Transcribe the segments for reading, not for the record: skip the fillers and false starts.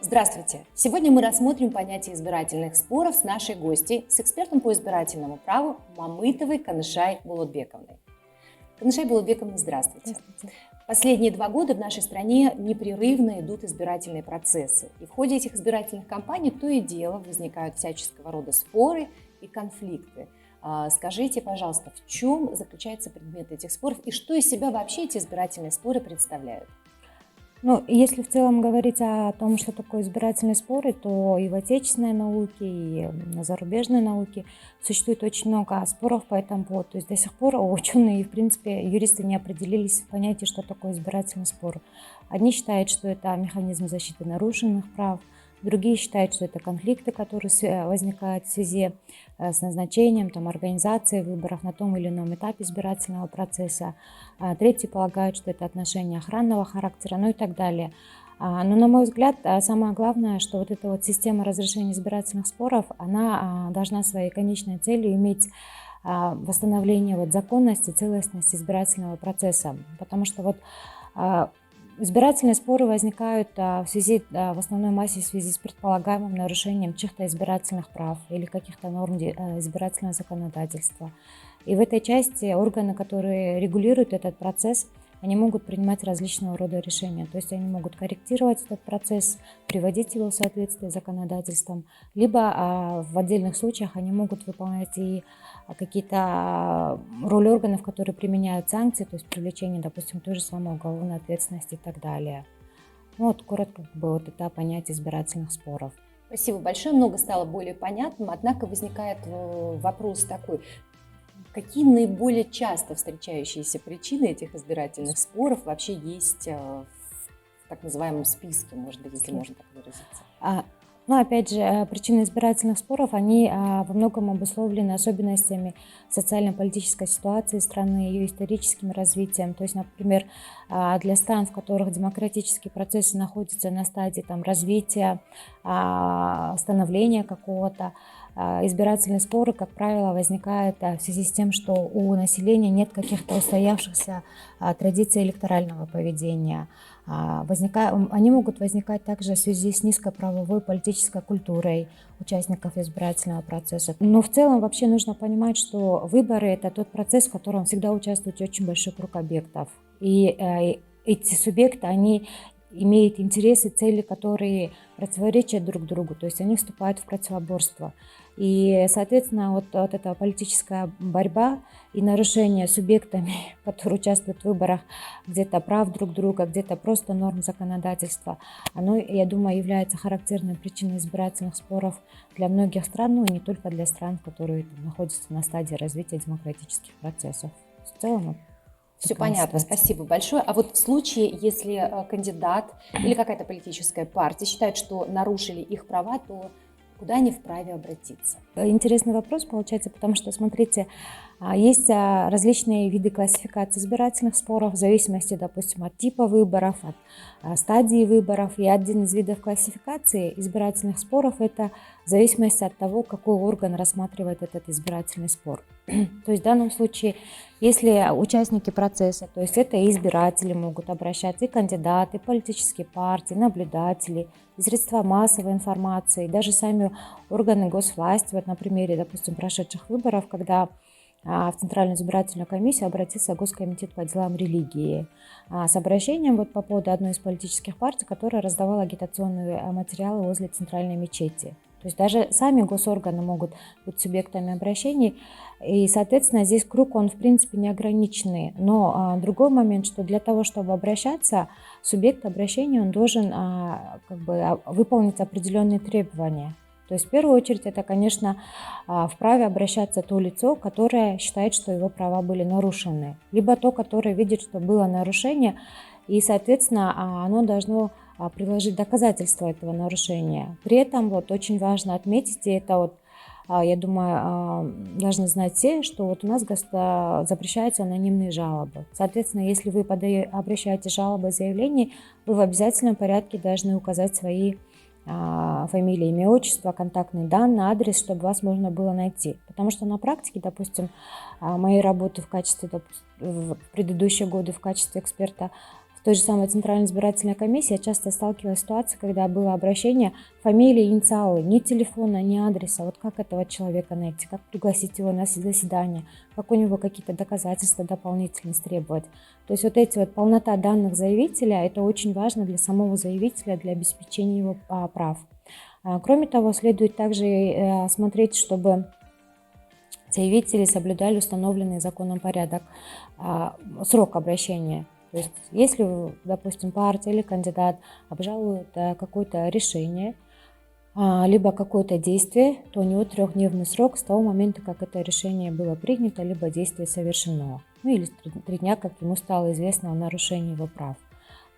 Здравствуйте! Сегодня мы рассмотрим понятие избирательных споров с нашей гостьей, с экспертом по избирательному праву Мамытовой Канышай Булутбековной. Канышай Булутбековна, здравствуйте! Здравствуйте. Последние 2 года в нашей стране непрерывно идут избирательные процессы. И в ходе этих избирательных кампаний то и дело возникают всяческого рода споры и конфликты. Скажите, пожалуйста, в чем заключается предмет этих споров и что из себя вообще эти избирательные споры представляют? Если в целом говорить о том, что такое избирательные споры, то и в отечественной науке, и на зарубежной науке существует очень много споров по этому поводу. То есть до сих пор ученые и, в принципе, юристы не определились в понятии, что такое избирательный спор. Одни считают, что это механизм защиты нарушенных прав, другие считают, что это конфликты, которые возникают в связи с назначением, организацией выборов на том или ином этапе избирательного процесса. Третьи полагают, что это отношения охранного характера, и так далее. Но, на мой взгляд, самое главное, что вот эта система разрешения избирательных споров, она должна своей конечной целью иметь восстановление законности, целостности избирательного процесса. Потому что избирательные споры возникают в основной массе в связи с предполагаемым нарушением чьих-то избирательных прав или каких-то норм избирательного законодательства. И в этой части органы, которые регулируют этот процесс, они могут принимать различного рода решения. То есть они могут корректировать этот процесс, приводить его в соответствие с законодательством, либо в отдельных случаях они могут выполнять и какие-то роли органов, которые применяют санкции, то есть привлечение, допустим, той же самой уголовной ответственности и так далее. Коротко это понятие избирательных споров. Спасибо большое, много стало более понятным, однако возникает вопрос такой. Какие наиболее часто встречающиеся причины этих избирательных споров вообще есть в так называемом списке, может быть, если можно так выразиться? Опять же, причины избирательных споров, они во многом обусловлены особенностями социально-политической ситуации страны, ее историческим развитием. То есть, например, для стран, в которых демократические процессы находятся на стадии развития, становления какого-то, избирательные споры, как правило, возникают в связи с тем, что у населения нет каких-то устоявшихся традиций электорального поведения. Они могут возникать также в связи с низкой правовой политической культурой участников избирательного процесса. Но в целом вообще нужно понимать, что выборы – это тот процесс, в котором всегда участвует очень большой круг объектов. И эти субъекты, они имеют интересы, цели, которые противоречат друг другу, то есть они вступают в противоборство. И, соответственно, эта политическая борьба и нарушение субъектами, которые участвуют в выборах, где-то прав друг друга, где-то просто норм законодательства, оно, я думаю, является характерной причиной избирательных споров для многих стран, и не только для стран, которые находятся на стадии развития демократических процессов. В целом, все понятно, спасибо большое. А в случае, если кандидат или какая-то политическая партия считает, что нарушили их права, то куда они вправе обратиться? Интересный вопрос получается, потому что, смотрите, есть различные виды классификации избирательных споров в зависимости, допустим, от типа выборов, от стадии выборов. И один из видов классификации избирательных споров – это в зависимости от того, какой орган рассматривает этот избирательный спор. То есть в данном случае, если участники процесса, то есть это и избиратели могут обращаться, и кандидаты, и политические партии, наблюдатели, и средства массовой информации, даже сами органы госвласти, на примере, допустим, прошедших выборов, когда в Центральную избирательную комиссию обратился Госкомитет по делам религии с обращением по поводу одной из политических партий, которая раздавала агитационные материалы возле Центральной мечети. То есть даже сами госорганы могут быть субъектами обращений, и, соответственно, здесь круг, он, в принципе, неограниченный. Но другой момент, что для того, чтобы обращаться, субъект обращения, он должен выполнить определенные требования. То есть, в первую очередь, это, конечно, вправе обращаться то лицо, которое считает, что его права были нарушены, либо то, которое видит, что было нарушение, и, соответственно, оно должно приложить доказательства этого нарушения. При этом очень важно отметить, и это я думаю, должны знать все, что у нас запрещаются анонимные жалобы. Соответственно, если вы обращаете жалобы, заявления, вы в обязательном порядке должны указать свои фамилия, имя, отчество, контактные данные, адрес, чтобы вас можно было найти. Потому что на практике, допустим, моей работы в предыдущие годы в качестве эксперта той же самой Центральной избирательной комиссии я часто сталкивалась с ситуацией, когда было обращение, фамилия, инициалы, ни телефона, ни адреса. Вот как этого человека найти, как пригласить его на заседание, как у него какие-то доказательства дополнительные требовать. То есть вот эти вот полнота данных заявителя, это очень важно для самого заявителя, для обеспечения его прав. Кроме того, следует также смотреть, чтобы заявители соблюдали установленный законом порядок, срок обращения. То есть если, допустим, партия или кандидат обжалует какое-то решение, либо какое-то действие, то у него 3-дневный срок с того момента, как это решение было принято, либо действие совершено. Ну или 3 дня, как ему стало известно о нарушении его прав.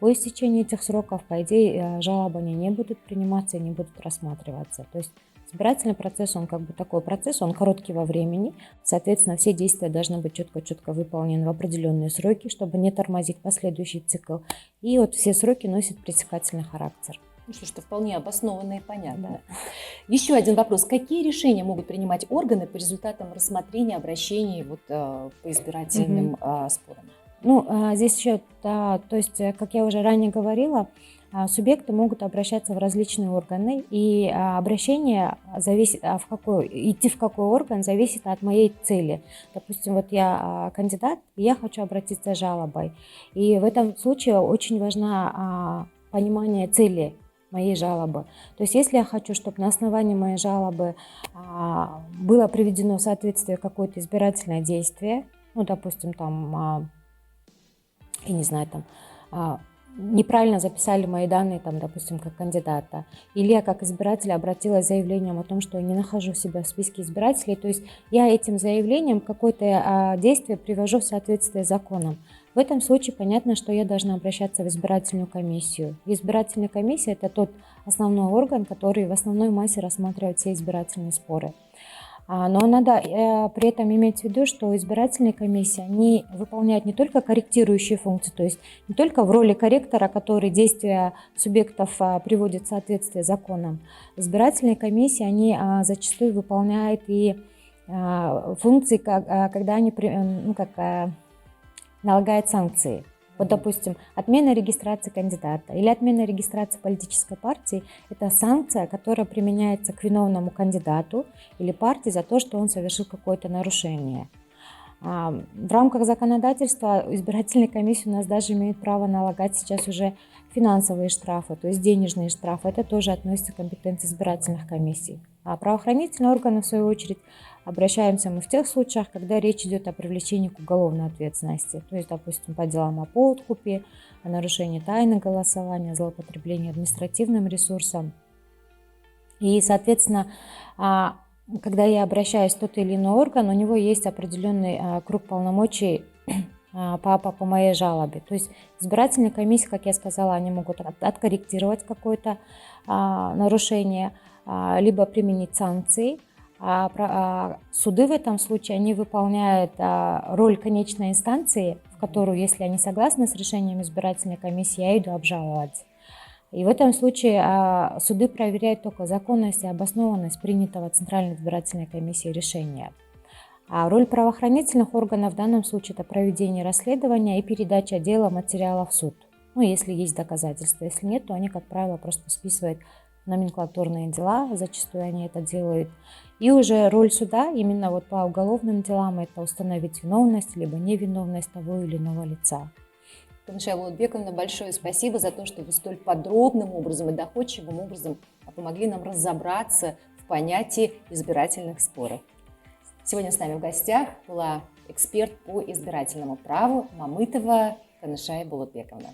По истечении этих сроков, по идее, жалобы не будут приниматься и не будут рассматриваться. То есть избирательный процесс, он как бы такой процесс, он короткий во времени. Соответственно, все действия должны быть четко выполнены в определенные сроки, чтобы не тормозить последующий цикл. И вот все сроки носят пресекательный характер. Ну что ж, это вполне обоснованно и понятно. Да. Еще один вопрос. Какие решения могут принимать органы по результатам рассмотрения обращений по избирательным спорам? Ну, здесь еще, да, то есть, как я уже ранее говорила, субъекты могут обращаться в различные органы, и обращение зависит, идти в какой орган зависит от моей цели. Допустим, вот я кандидат, и я хочу обратиться с жалобой. И в этом случае очень важно понимание цели моей жалобы. То есть если я хочу, чтобы на основании моей жалобы было приведено в соответствие какое-то избирательное действие, ну, допустим, там, я не знаю, там, неправильно записали мои данные, там, допустим, как кандидата, или я как избиратель обратилась с заявлением о том, что я не нахожу себя в списке избирателей, то есть я этим заявлением какое-то действие привожу в соответствие с законом. В этом случае понятно, что я должна обращаться в избирательную комиссию. Избирательная комиссия – это тот основной орган, который в основной массе рассматривает все избирательные споры. Но надо при этом иметь в виду, что избирательные комиссии, они выполняют не только корректирующие функции, то есть не только в роли корректора, который действия субъектов приводит в соответствие с законом. Избирательные комиссии, они зачастую выполняют и функции, когда они налагают санкции. Вот, допустим, отмена регистрации кандидата или отмена регистрации политической партии – это санкция, которая применяется к виновному кандидату или партии за то, что он совершил какое-то нарушение. В рамках законодательства избирательные комиссии у нас даже имеют право налагать сейчас уже финансовые штрафы, то есть денежные штрафы. Это тоже относится к компетенции избирательных комиссий. А правоохранительные органы, в свою очередь, обращаемся мы в тех случаях, когда речь идет о привлечении к уголовной ответственности. То есть, допустим, по делам о подкупе, о нарушении тайны голосования, злоупотреблении административным ресурсом. И, соответственно, когда я обращаюсь в тот или иной орган, у него есть определенный круг полномочий по моей жалобе. То есть избирательные комиссии, как я сказала, они могут откорректировать какое-то нарушение, либо применить санкции. Суды в этом случае, они выполняют роль конечной инстанции, в которую, если они согласны с решением избирательной комиссии, я иду обжаловать. И в этом случае суды проверяют только законность и обоснованность принятого Центральной избирательной комиссией решения. А роль правоохранительных органов в данном случае – это проведение расследования и передача дела материала в суд. Ну, если есть доказательства. Если нет, то они, как правило, просто списывают номенклатурные дела, зачастую они это делают. И уже роль суда именно вот по уголовным делам – это установить виновность либо невиновность того или иного лица. Канышай Болотбековна, большое спасибо за то, что вы столь подробным образом и доходчивым образом помогли нам разобраться в понятии избирательных споров. Сегодня с нами в гостях была эксперт по избирательному праву Мамытова Канышай Болотбековна.